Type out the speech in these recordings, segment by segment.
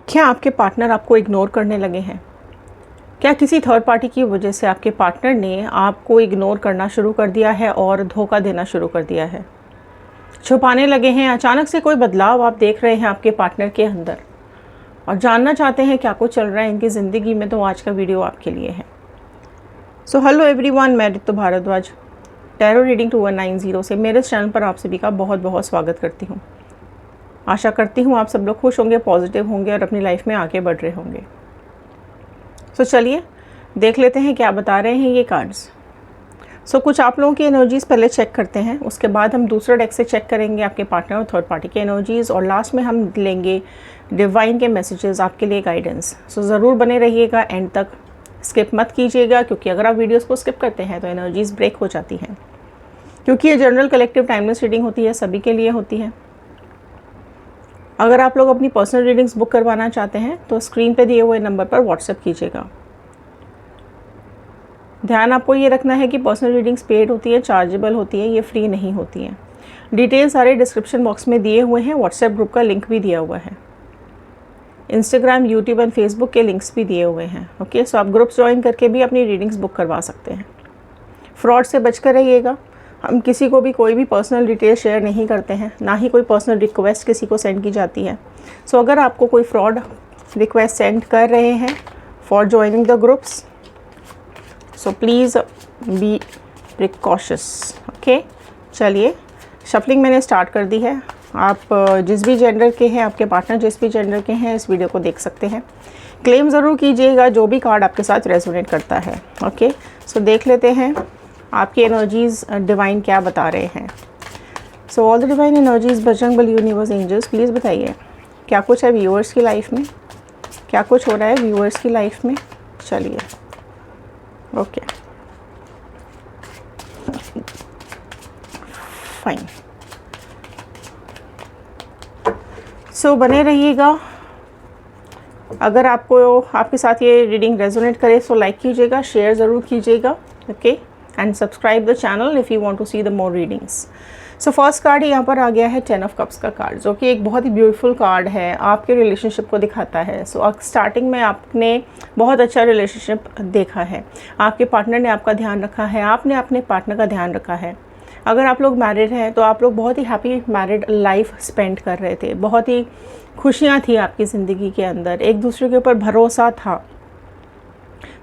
क्या आपके पार्टनर आपको इग्नोर करने लगे हैं? क्या किसी थर्ड पार्टी की वजह से आपके पार्टनर ने आपको इग्नोर करना शुरू कर दिया है और धोखा देना शुरू कर दिया है? छुपाने लगे हैं, अचानक से कोई बदलाव आप देख रहे हैं आपके पार्टनर के अंदर और जानना चाहते हैं क्या कुछ चल रहा है इनकी ज़िंदगी में, तो आज का वीडियो आपके लिए है। सो हेलो एवरीवन, मैं रितु भारद्वाज टैरो रीडिंग 2190 से मेरे चैनल पर आप सभी का बहुत बहुत स्वागत करती हूँ। आशा करती हूँ आप सब लोग खुश होंगे, पॉजिटिव होंगे और अपनी लाइफ में आगे बढ़ रहे होंगे। सो चलिए देख लेते हैं क्या बता रहे हैं ये कार्ड्स। सो कुछ आप लोगों की एनर्जीज़ पहले चेक करते हैं, उसके बाद हम दूसरा डेक से चेक करेंगे आपके पार्टनर और थर्ड पार्टी की एनर्जीज़, और लास्ट में हम लेंगे डिवाइन के मैसेजेस आपके लिए गाइडेंस। सो ज़रूर बने रहिएगा एंड तक, स्किप मत कीजिएगा, क्योंकि अगर आप वीडियोस को स्किप करते हैं तो एनर्जीज़ ब्रेक हो जाती हैं। क्योंकि ये जनरल कलेक्टिव टाइमलेस रीडिंग होती है, सभी के लिए होती है। अगर आप लोग अपनी पर्सनल रीडिंग्स बुक करवाना चाहते हैं तो स्क्रीन पे दिए हुए नंबर पर व्हाट्सएप कीजिएगा। ध्यान आपको ये रखना है कि पर्सनल रीडिंग्स पेड होती है, चार्जेबल होती है, ये फ्री नहीं होती हैं। डिटेल सारे डिस्क्रिप्शन बॉक्स में दिए हुए हैं, व्हाट्सएप ग्रुप का लिंक भी दिया हुआ है, इंस्टाग्राम, यूट्यूब एंड फेसबुक के लिंक्स भी दिए हुए हैं। ओके, सो आप ग्रुप्स ज्वाइन करके भी अपनी रीडिंग्स बुक करवा सकते हैं। फ्रॉड से बचकर रहिएगा। हम किसी को भी कोई भी पर्सनल डिटेल शेयर नहीं करते हैं, ना ही कोई पर्सनल रिक्वेस्ट किसी को सेंड की जाती है। सो अगर आपको कोई फ्रॉड रिक्वेस्ट सेंड कर रहे हैं for joining the groups, so please be precocious. Okay, चलिए शफलिंग मैंने स्टार्ट कर दी है। आप जिस भी जेंडर के हैं, आपके पार्टनर जिस भी जेंडर के हैं, इस वीडियो को देख सकते हैं। क्लेम ज़रूर कीजिएगा जो भी कार्ड आपके साथ रेजोनेट करता है। ओके, सो देख लेते हैं आपकी एनर्जीज़ डिवाइन क्या बता रहे हैं। So all the divine energies, Bajrang Bali, universe, angels, please बताइए क्या कुछ है व्यूअर्स की लाइफ में, क्या कुछ हो रहा है व्यूअर्स की लाइफ में। चलिए ओके फाइन। सो बने रहिएगा। अगर आपको आपके साथ ये रीडिंग रेजोनेट करे तो लाइक कीजिएगा, शेयर ज़रूर कीजिएगा। Okay, and subscribe the channel if you want to see the more readings. So first card यहाँ पर आ गया है 10 ऑफ कप्स का कार्ड, जो कि एक बहुत ही ब्यूटीफुल कार्ड है, आपके रिलेशनशिप को दिखाता है। सो स्टार्टिंग में आपने बहुत अच्छा रिलेशनशिप देखा है, आपके पार्टनर ने आपका ध्यान रखा है, आपने अपने पार्टनर का ध्यान रखा है। अगर आप लोग मैरिड हैं तो आप लोग बहुत ही हैप्पी मैरिड लाइफ स्पेंड कर रहे थे, बहुत ही खुशियाँ थी आपकी ज़िंदगी के अंदर, एक दूसरे के ऊपर भरोसा था,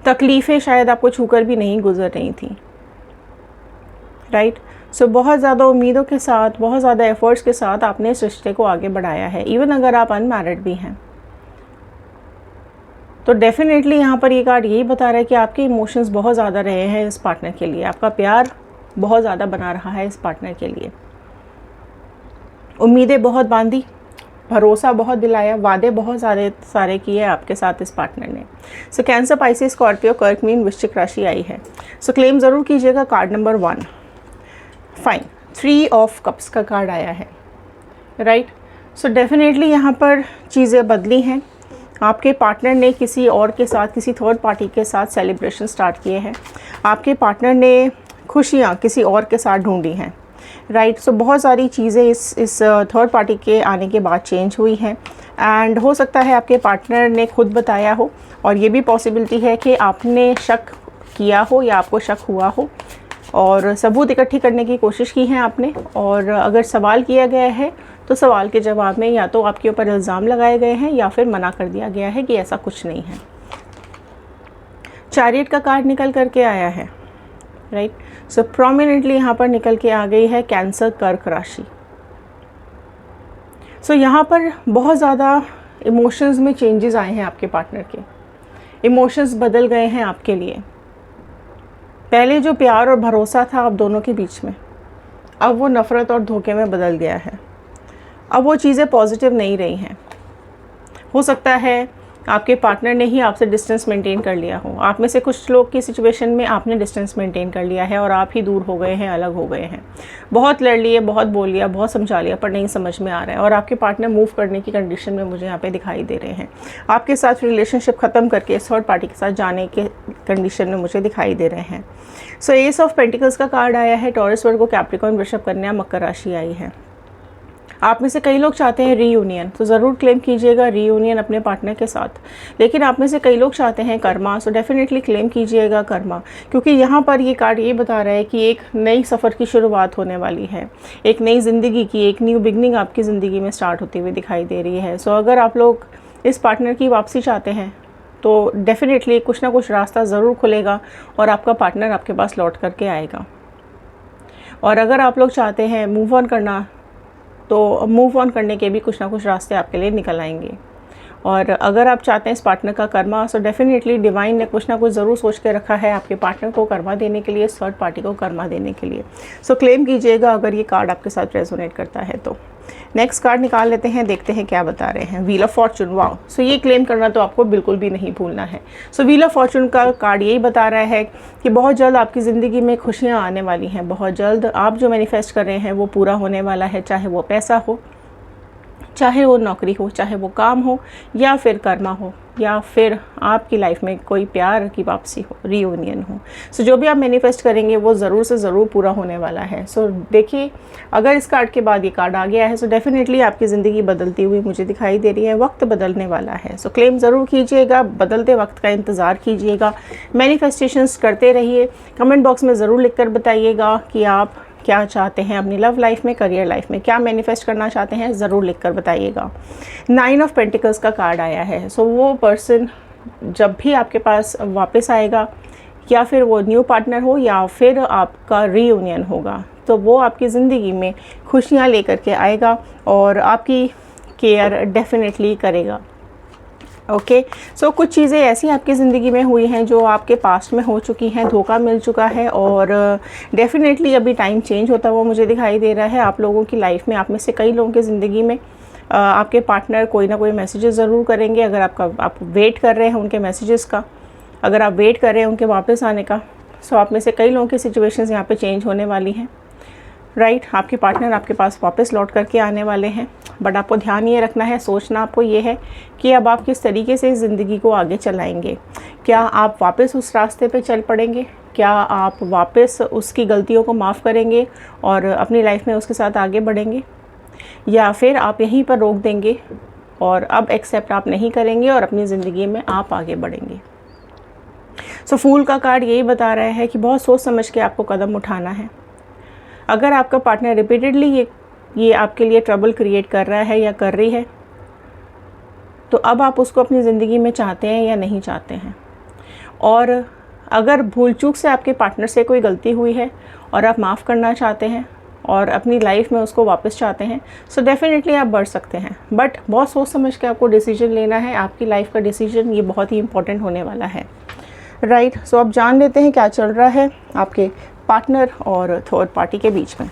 तकलीफ़ें शायद आपको छूकर भी नहीं गुजर रही थी। राइट, सो बहुत ज़्यादा उम्मीदों के साथ, बहुत ज़्यादा एफर्ट्स के साथ आपने इस रिश्ते को आगे बढ़ाया है। इवन अगर आप अनमैरिड भी हैं तो डेफिनेटली यहाँ पर ये कार्ड यही बता रहा है कि आपके इमोशंस बहुत ज़्यादा रहे हैं इस पार्टनर के लिए, आपका प्यार बहुत ज़्यादा बना रहा है इस पार्टनर के लिए। उम्मीदें बहुत बांधी, भरोसा बहुत दिलाया, वादे बहुत सारे किए आपके साथ इस पार्टनर ने। सो कैंसर, पाइसेस, स्कॉर्पियो, कर्क, मीन, वृश्चिक राशि आई है। सो क्लेम ज़रूर कीजिएगा। Card number 1 fine, 3 of cups का कार्ड आया है। राइट, सो डेफिनेटली यहाँ पर चीज़ें बदली हैं। आपके पार्टनर ने किसी और के साथ, किसी थर्ड पार्टी के साथ सेलिब्रेशन स्टार्ट किए हैं। आपके पार्टनर ने खुशियाँ किसी और के साथ ढूंढी हैं। राइट, सो बहुत सारी चीज़ें इस थर्ड पार्टी के आने के बाद चेंज हुई हैं, एंड हो सकता है आपके पार्टनर ने खुद बताया हो, और ये भी पॉसिबिलिटी है कि आपने शक किया हो या आपको शक हुआ हो और सबूत इकट्ठी करने की कोशिश की है आपने। और अगर सवाल किया गया है तो सवाल के जवाब में या तो आपके ऊपर इल्ज़ाम लगाए गए हैं या फिर मना कर दिया गया है कि ऐसा कुछ नहीं है। चैरियट का कार्ड निकल करके आया है। राइट, सो प्रोमिनेंटली यहाँ पर निकल के आ गई है कैंसर, कर्क राशि। सो यहाँ पर बहुत ज़्यादा इमोशंस में चेंजेस आए हैं आपके पार्टनर के, इमोशंस बदल गए हैं आपके लिए। पहले जो प्यार और भरोसा था आप दोनों के बीच में, अब वो नफ़रत और धोखे में बदल गया है। अब वो चीज़ें पॉजिटिव नहीं रही हैं। हो सकता है आपके पार्टनर ने ही आपसे डिस्टेंस मेंटेन कर लिया हो। आप में से कुछ लोग की सिचुएशन में आपने डिस्टेंस मेंटेन कर लिया है और आप ही दूर हो गए हैं, अलग हो गए हैं। बहुत लड़ लिए, बहुत बोल लिया, बहुत समझा लिया, पर नहीं समझ में आ रहा है, और आपके पार्टनर मूव करने की कंडीशन में मुझे यहाँ पे दिखाई दे रहे हैं। आपके साथ रिलेशनशिप ख़त्म करके थर्ड पार्टी के साथ जाने के कंडीशन में मुझे दिखाई दे रहे हैं। सो एस ऑफ पेंटिकल्स का कार्ड आया है। टॉरस, वर्गो, कैप्रिकॉर्न, वृषभ, कन्या, मकर राशि आई है। आप में से कई लोग चाहते हैं रीयूनियन, तो ज़रूर क्लेम कीजिएगा रीयूनियन अपने पार्टनर के साथ। लेकिन आप में से कई लोग चाहते हैं कर्मा, सो डेफिनेटली क्लेम कीजिएगा कर्मा, क्योंकि यहाँ पर ये कार्ड ये बता रहा है कि एक नई सफ़र की शुरुआत होने वाली है, एक नई ज़िंदगी की, एक न्यू बिगनिंग आपकी ज़िंदगी में स्टार्ट होती हुई दिखाई दे रही है। सो अगर आप लोग इस पार्टनर की वापसी चाहते हैं तो डेफिनेटली कुछ ना कुछ रास्ता ज़रूर खुलेगा और आपका पार्टनर आपके पास लौट करके आएगा। और अगर आप लोग चाहते हैं मूव ऑन करना, तो मूव ऑन करने के भी कुछ ना कुछ रास्ते आपके लिए निकल आएंगे। और अगर आप चाहते हैं इस पार्टनर का कर्मा, सो डेफिनेटली डिवाइन ने कुछ ना कुछ ज़रूर सोच के रखा है आपके पार्टनर को कर्मा देने के लिए, थर्ड पार्टी को कर्मा देने के लिए। सो क्लेम कीजिएगा अगर ये कार्ड आपके साथ रेजोनेट करता है तो। नेक्स्ट कार्ड निकाल लेते हैं, देखते हैं क्या बता रहे हैं। Wheel of fortune, wow. So ये क्लेम करना तो आपको बिल्कुल भी नहीं भूलना है। सो व्हील ऑफ फॉर्चून का कार्ड यही बता रहा है कि बहुत जल्द आपकी ज़िंदगी में खुशियाँ आने वाली हैं। बहुत जल्द आप जो मैनिफेस्ट कर रहे हैं वो पूरा होने वाला है, चाहे वो पैसा हो, चाहे वो नौकरी हो, चाहे वो काम हो, या फिर कर्मा हो, या फिर आपकी लाइफ में कोई प्यार की वापसी हो, रीयूनियन हो। सो जो भी आप मैनिफेस्ट करेंगे वो ज़रूर से ज़रूर पूरा होने वाला है। सो देखिए, अगर इस कार्ड के बाद ये कार्ड आ गया है, सो डेफिनेटली आपकी ज़िंदगी बदलती हुई मुझे दिखाई दे रही है। वक्त बदलने वाला है। सो क्लेम ज़रूर कीजिएगा, बदलते वक्त का इंतज़ार कीजिएगा, मैनिफेस्टेशंस करते रहिए। कमेंट बॉक्स में ज़रूर लिख कर बताइएगा कि आप क्या चाहते हैं अपनी लव लाइफ में, करियर लाइफ में, क्या मैनिफेस्ट करना चाहते हैं, ज़रूर लिख कर बताइएगा। 9 ऑफ पेंटिकल्स का कार्ड आया है। सो वो पर्सन जब भी आपके पास वापस आएगा, या फिर वो न्यू पार्टनर हो या फिर आपका रीयूनियन होगा, तो वो आपकी ज़िंदगी में खुशियाँ लेकर के आएगा और आपकी केयर डेफिनेटली करेगा। ओके, सो कुछ चीज़ें ऐसी आपकी ज़िंदगी में हुई हैं जो आपके पास्ट में हो चुकी हैं, धोखा मिल चुका है, और डेफिनेटली अभी टाइम चेंज होता हुआ मुझे दिखाई दे रहा है आप लोगों की लाइफ में। आप में से कई लोगों की ज़िंदगी में आपके पार्टनर कोई ना कोई मैसेजेस ज़रूर करेंगे। अगर आप वेट कर रहे हैं उनके मैसेजेस का, अगर आप वेट कर रहे हैं उनके वापस आने का, सो आप में से कई लोगों की सिचुएशंस यहाँ पे चेंज होने वाली हैं। राइट, आपके पार्टनर आपके पास वापस लौट करके आने वाले हैं। बट आपको ध्यान ये रखना है, सोचना आपको ये है कि अब आप किस तरीके से इस ज़िंदगी को आगे चलाएंगे। क्या आप वापस उस रास्ते पे चल पड़ेंगे? क्या आप वापस उसकी गलतियों को माफ़ करेंगे और अपनी लाइफ में उसके साथ आगे बढ़ेंगे, या फिर आप यहीं पर रोक देंगे और अब एक्सेप्ट आप नहीं करेंगे और अपनी ज़िंदगी में आप आगे बढ़ेंगे? सो फूल का कार्ड यही बता रहा है कि बहुत सोच समझ के आपको कदम उठाना है। अगर आपका पार्टनर रिपीटेडली ये आपके लिए ट्रबल क्रिएट कर रहा है या कर रही है, तो अब आप उसको अपनी ज़िंदगी में चाहते हैं या नहीं चाहते हैं। और अगर भूल चूक से आपके पार्टनर से कोई गलती हुई है और आप माफ़ करना चाहते हैं और अपनी लाइफ में उसको वापस चाहते हैं, सो डेफिनेटली आप बढ़ सकते हैं। बट बहुत सोच समझ के आपको डिसीजन लेना है। आपकी लाइफ का डिसीजन ये बहुत ही इंपॉर्टेंट होने वाला है। राइट, सो अब जान लेते हैं क्या चल रहा है आपके पार्टनर और थर्ड पार्टी के बीच में।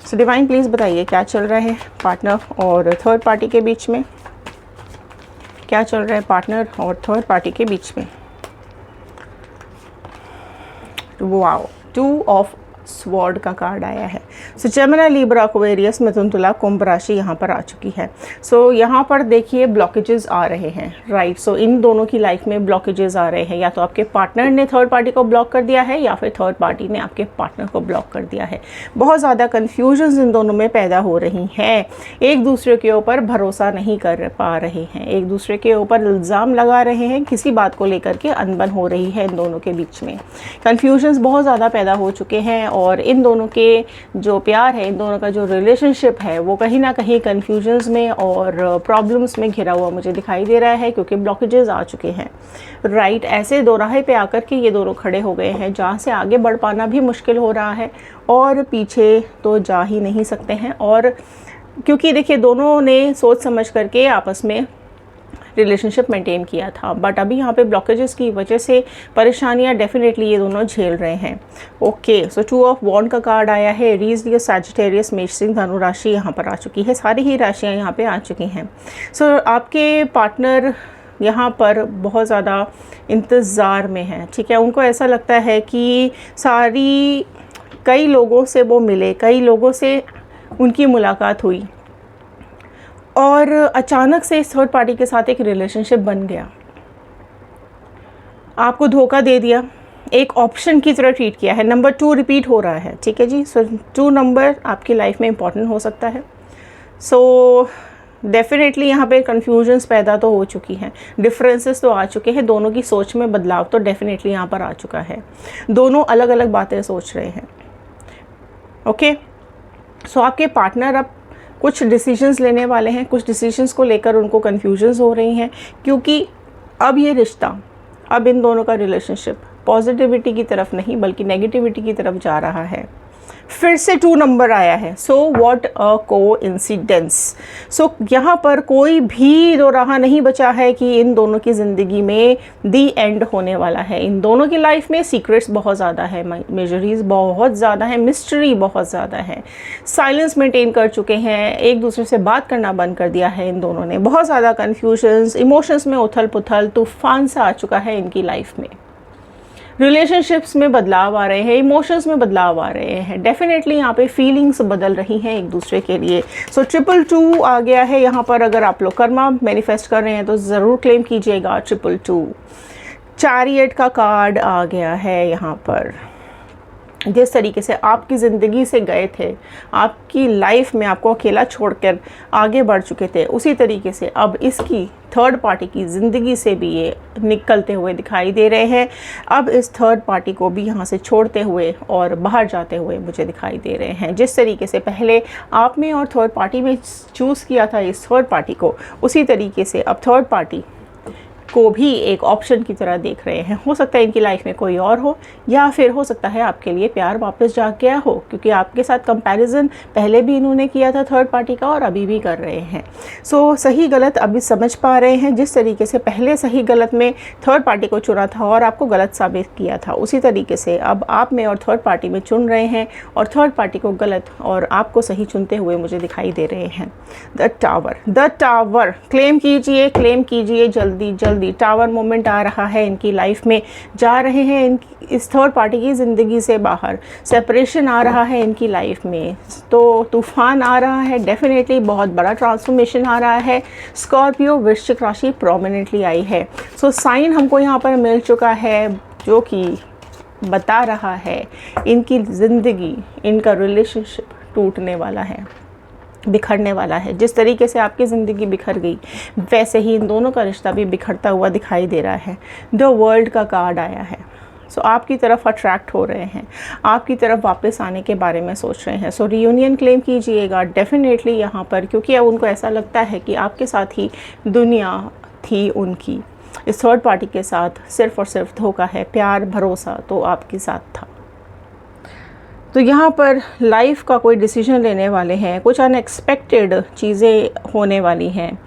सो डिवाइन प्लीज़ बताइए क्या चल रहा है पार्टनर और थर्ड पार्टी के बीच में, क्या चल रहा है पार्टनर और थर्ड पार्टी के बीच में। वाओ, 2 ऑफ स्वॉर्ड का कार्ड आया है। सो जेमिनी, लिब्रा, एक्वेरियस, मिथुन, तुला, कुंभ राशि यहाँ पर आ चुकी है। सो यहाँ पर देखिए ब्लॉकेजेस आ रहे हैं। राइट, सो इन दोनों की लाइफ में ब्लॉकेजेस आ रहे हैं। या तो आपके पार्टनर ने थर्ड पार्टी को ब्लॉक कर दिया है, या फिर थर्ड पार्टी ने आपके पार्टनर को ब्लॉक कर दिया है। बहुत ज़्यादा कन्फ्यूजन्स इन दोनों में पैदा हो रही हैं। एक दूसरे के ऊपर भरोसा नहीं कर पा रहे हैं, एक दूसरे के ऊपर इल्ज़ाम लगा रहे हैं, किसी बात को लेकर के अनबन हो रही है इन दोनों के बीच में। कन्फ्यूजन्स बहुत ज़्यादा पैदा हो चुके हैं और इन दोनों के जो प्यार है, इन दोनों का जो रिलेशनशिप है, वो कहीं ना कहीं कन्फ्यूजन्स में और प्रॉब्लम्स में घिरा हुआ मुझे दिखाई दे रहा है, क्योंकि ब्लॉकेजेस आ चुके हैं। राइट, ऐसे दोराहे पे आकर के ये दोनों खड़े हो गए हैं जहाँ से आगे बढ़ पाना भी मुश्किल हो रहा है और पीछे तो जा ही नहीं सकते हैं। और क्योंकि देखिए दोनों ने सोच समझ करके आपस में रिलेशनशिप मेंटेन किया था, बट अभी यहाँ पे ब्लॉकेजेस की वजह से परेशानियाँ डेफिनेटली ये दोनों झेल रहे हैं। ओके, सो 2 ऑफ वॉन्ड का कार्ड आया है। एरीज, लियो, सैजिटेरियस, मेष, सिंह, धनु राशि यहाँ पर आ चुकी है। सारी ही राशियाँ यहाँ पे आ चुकी हैं। सो आपके पार्टनर यहाँ पर बहुत ज़्यादा इंतज़ार में हैं। ठीक है, उनको ऐसा लगता है कि कई लोगों से वो मिले, कई लोगों से उनकी मुलाकात हुई और अचानक से इस थर्ड पार्टी के साथ एक रिलेशनशिप बन गया, आपको धोखा दे दिया, एक ऑप्शन की तरह ट्रीट किया है। नंबर 2 रिपीट हो रहा है। ठीक है जी, सो 2 नंबर आपकी लाइफ में इंपॉर्टेंट हो सकता है। सो डेफिनेटली यहाँ पे कन्फ्यूजन्स पैदा तो हो चुकी हैं, डिफरेंसेस तो आ चुके हैं, दोनों की सोच में बदलाव तो डेफिनेटली यहाँ पर आ चुका है, दोनों अलग अलग बातें सोच रहे हैं। ओके, सो आपके पार्टनर अब कुछ डिसीजंस लेने वाले हैं, कुछ डिसीजंस को लेकर उनको कन्फ्यूजन्स हो रही हैं, क्योंकि अब ये रिश्ता, अब इन दोनों का रिलेशनशिप पॉजिटिविटी की तरफ नहीं बल्कि नेगेटिविटी की तरफ जा रहा है। फिर से 2 नंबर आया है। So what a coincidence. सो यहाँ पर कोई भी दो राह नहीं बचा है कि इन दोनों की ज़िंदगी में दी एंड होने वाला है। इन दोनों की लाइफ में सीक्रेट्स बहुत ज़्यादा है, मेजरीज बहुत ज़्यादा है, मिस्ट्री बहुत ज़्यादा है, साइलेंस मेंटेन कर चुके हैं, एक दूसरे से बात करना बंद कर दिया है इन दोनों ने, बहुत ज़्यादा कन्फ्यूजन्स, इमोशंस में उथल पुथल, तूफान सा आ चुका है इनकी लाइफ में। रिलेशनशिप्स में बदलाव आ रहे हैं, इमोशंस में बदलाव आ रहे हैं, डेफिनेटली यहाँ पे फीलिंग्स बदल रही हैं एक दूसरे के लिए। सो 222 आ गया है यहाँ पर। अगर आप लोग कर्मा मैनिफेस्ट कर रहे हैं तो ज़रूर क्लेम कीजिएगा 222। चैरियट का कार्ड आ गया है यहाँ पर। जिस तरीके से आपकी ज़िंदगी से गए थे, आपकी लाइफ में आपको अकेला छोड़कर आगे बढ़ चुके थे, उसी तरीके से अब इसकी थर्ड पार्टी की ज़िंदगी से भी ये निकलते हुए दिखाई दे रहे हैं। अब इस थर्ड पार्टी को भी यहाँ से छोड़ते हुए और बाहर जाते हुए मुझे दिखाई दे रहे हैं। जिस तरीके से पहले आप में और थर्ड पार्टी में चूज़ किया था इस थर्ड पार्टी को, उसी तरीके से अब थर्ड पार्टी को भी एक ऑप्शन की तरह देख रहे हैं। हो सकता है इनकी लाइफ में कोई और हो, या फिर हो सकता है आपके लिए प्यार वापस जाग गया हो, क्योंकि आपके साथ कंपैरिजन पहले भी इन्होंने किया था थर्ड पार्टी का और अभी भी कर रहे हैं। सो सही गलत अभी समझ पा रहे हैं। जिस तरीके से पहले सही गलत में थर्ड पार्टी को चुना था और आपको गलत साबित किया था, उसी तरीके से अब आप में और थर्ड पार्टी में चुन रहे हैं और थर्ड पार्टी को गलत और आपको सही चुनते हुए मुझे दिखाई दे रहे हैं। द टावर क्लेम कीजिए जल्दी जल्दी। टावर मोमेंट आ रहा है इनकी लाइफ में, जा रहे हैं इस थर्ड पार्टी की ज़िंदगी से बाहर, सेपरेशन आ रहा है इनकी लाइफ में, तो तूफान आ रहा है, डेफिनेटली बहुत बड़ा ट्रांसफॉर्मेशन आ रहा है। स्कॉर्पियो वृश्चिक राशि प्रोमिनेंटली आई है। सो साइन हमको यहाँ पर मिल चुका है जो कि बता रहा है इनकी ज़िंदगी, इनका रिलेशनशिप टूटने वाला है, बिखरने वाला है। जिस तरीके से आपकी ज़िंदगी बिखर गई, वैसे ही इन दोनों का रिश्ता भी बिखरता हुआ दिखाई दे रहा है। द वर्ल्ड का कार्ड आया है। सो आपकी तरफ अट्रैक्ट हो रहे हैं, आपकी तरफ वापस आने के बारे में सोच रहे हैं। सो रियूनियन क्लेम कीजिएगा डेफिनेटली यहाँ पर, क्योंकि अब उनको ऐसा लगता है कि आपके साथ ही दुनिया थी उनकी। इस थर्ड पार्टी के साथ सिर्फ़ और सिर्फ धोखा है, प्यार भरोसा तो आपके साथ था। तो यहाँ पर लाइफ का कोई डिसीजन लेने वाले हैं, कुछ अनएक्सपेक्टेड चीज़ें होने वाली हैं।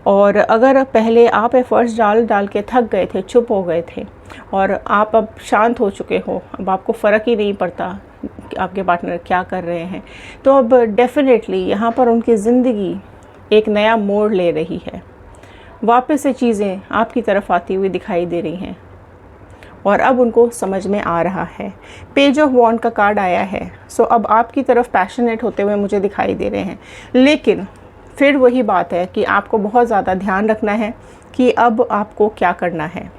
और अगर पहले आप एफर्ट्स डाल के थक गए थे, चुप हो गए थे और आप अब शांत हो चुके हो, अब आपको फ़र्क ही नहीं पड़ता कि आपके पार्टनर क्या कर रहे हैं, तो अब डेफिनेटली यहाँ पर उनकी ज़िंदगी एक नया मोड़ ले रही है। वापस से चीज़ें आपकी तरफ आती हुई दिखाई दे रही हैं और अब उनको समझ में आ रहा है। पेज ऑफ वॉन्ड का कार्ड आया है। सो अब आपकी तरफ पैशनेट होते हुए मुझे दिखाई दे रहे हैं, लेकिन फिर वही बात है कि आपको बहुत ज़्यादा ध्यान रखना है कि अब आपको क्या करना है।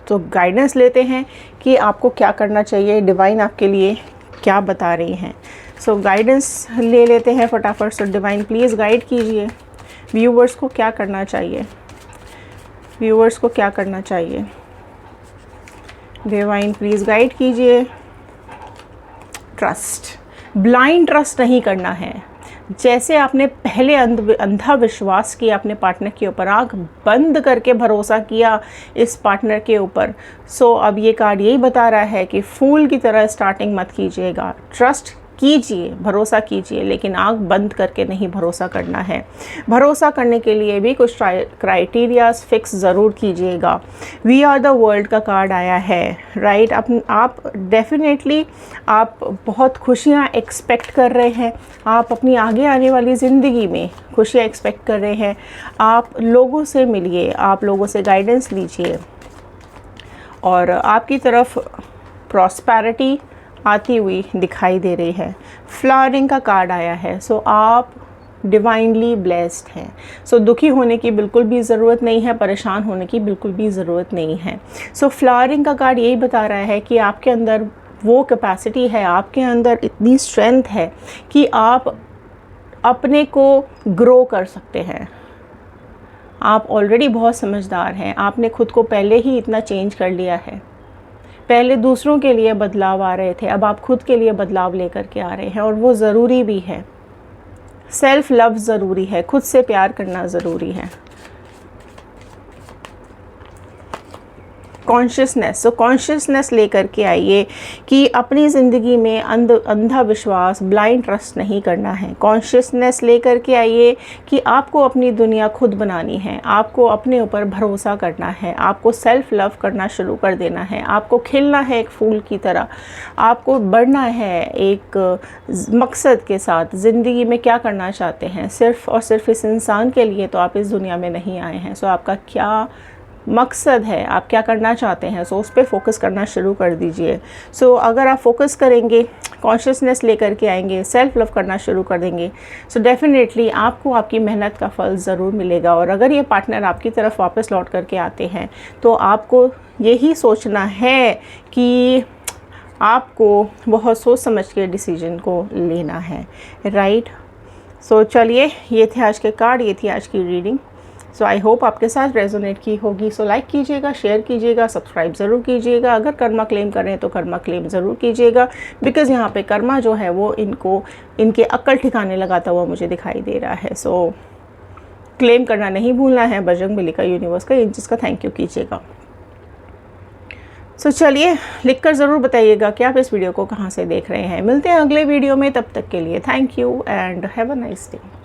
तो गाइडेंस लेते हैं कि आपको क्या करना चाहिए, डिवाइन आपके लिए क्या बता रही हैं। सो गाइडेंस ले लेते हैं फटाफट। सो डिवाइन प्लीज़ गाइड कीजिए व्यूवर्स को क्या करना चाहिए, व्यूवर्स को क्या करना चाहिए। डिवाइन प्लीज़ गाइड कीजिए। ट्रस्ट, ब्लाइंड ट्रस्ट नहीं करना है। जैसे आपने पहले अंधा विश्वास किया अपने पार्टनर के ऊपर, आँख बंद करके भरोसा किया इस पार्टनर के ऊपर, सो अब ये कार्ड यही बता रहा है कि फूल की तरह स्टार्टिंग मत कीजिएगा। ट्रस्ट कीजिए, भरोसा कीजिए, लेकिन आँख बंद करके नहीं भरोसा करना है। भरोसा करने के लिए भी कुछ क्राइटेरियाज फिक्स ज़रूर कीजिएगा। वी आर द वर्ल्ड का कार्ड आया है, राइट। आप डेफिनेटली आप बहुत खुशियाँ एक्सपेक्ट कर रहे हैं, आप अपनी आगे आने वाली ज़िंदगी में खुशियाँ एक्सपेक्ट कर रहे हैं। आप लोगों से मिलिए, आप लोगों से गाइडेंस लीजिए और आपकी तरफ प्रॉस्पेरिटी आती हुई दिखाई दे रही है। फ्लावरिंग का कार्ड आया है। सो आप डिवाइनली ब्लेस्ड हैं। सो दुखी होने की बिल्कुल भी ज़रूरत नहीं है, परेशान होने की बिल्कुल भी ज़रूरत नहीं है। सो फ्लावरिंग का कार्ड यही बता रहा है कि आपके अंदर वो कैपेसिटी है, आपके अंदर इतनी स्ट्रेंथ है कि आप अपने को ग्रो कर सकते हैं। आप ऑलरेडी बहुत समझदार हैं, आपने खुद को पहले ही इतना चेंज कर लिया है। पहले दूसरों के लिए बदलाव आ रहे थे, अब आप खुद के लिए बदलाव लेकर के आ रहे हैं, और वो ज़रूरी भी है। सेल्फ़ लव ज़रूरी है, खुद से प्यार करना ज़रूरी है। कॉन्शियसनेस, सो कॉन्शियसनेस लेकर के आइए कि अपनी ज़िंदगी में अंधा विश्वास, ब्लाइंड ट्रस्ट नहीं करना है। कॉन्शियसनेस लेकर के आइए कि आपको अपनी दुनिया खुद बनानी है, आपको अपने ऊपर भरोसा करना है, आपको सेल्फ़ लव करना शुरू कर देना है, आपको खिलना है एक फूल की तरह, आपको बढ़ना है एक मकसद के साथ। ज़िंदगी में क्या करना चाहते हैं, सिर्फ़ और सिर्फ इस इंसान के लिए तो आप इस दुनिया में नहीं आए हैं। सो आपका क्या मकसद है, आप क्या करना चाहते हैं, सो उस पर फोकस करना शुरू कर दीजिए। सो अगर आप फोकस करेंगे, कॉन्शियसनेस लेकर के आएंगे, सेल्फ़ लव करना शुरू कर देंगे, सो डेफिनेटली आपको आपकी मेहनत का फल ज़रूर मिलेगा। और अगर ये पार्टनर आपकी तरफ वापस लौट करके आते हैं तो आपको यही सोचना है कि आपको बहुत सोच समझ के डिसीजन को लेना है, राइट। सो चलिए, ये थे आज के कार्ड, ये थी आज की रीडिंग। सो आई होप आपके साथ रेजोनेट की होगी। सो लाइक कीजिएगा, शेयर कीजिएगा, सब्सक्राइब ज़रूर कीजिएगा। अगर कर्मा क्लेम कर रहे हैं तो कर्मा क्लेम ज़रूर कीजिएगा, बिकॉज़ यहाँ पे कर्मा जो है वो इनके अक्ल ठिकाने लगाता हुआ मुझे दिखाई दे रहा है। सो क्लेम करना नहीं भूलना है। बजरंगबली का, यूनिवर्स का, इन चीज़ का थैंक यू कीजिएगा। सो चलिए, लिखकर ज़रूर बताइएगा कि आप इस वीडियो को कहाँ से देख रहे हैं। मिलते हैं अगले वीडियो में, तब तक के लिए thank you and have a nice day.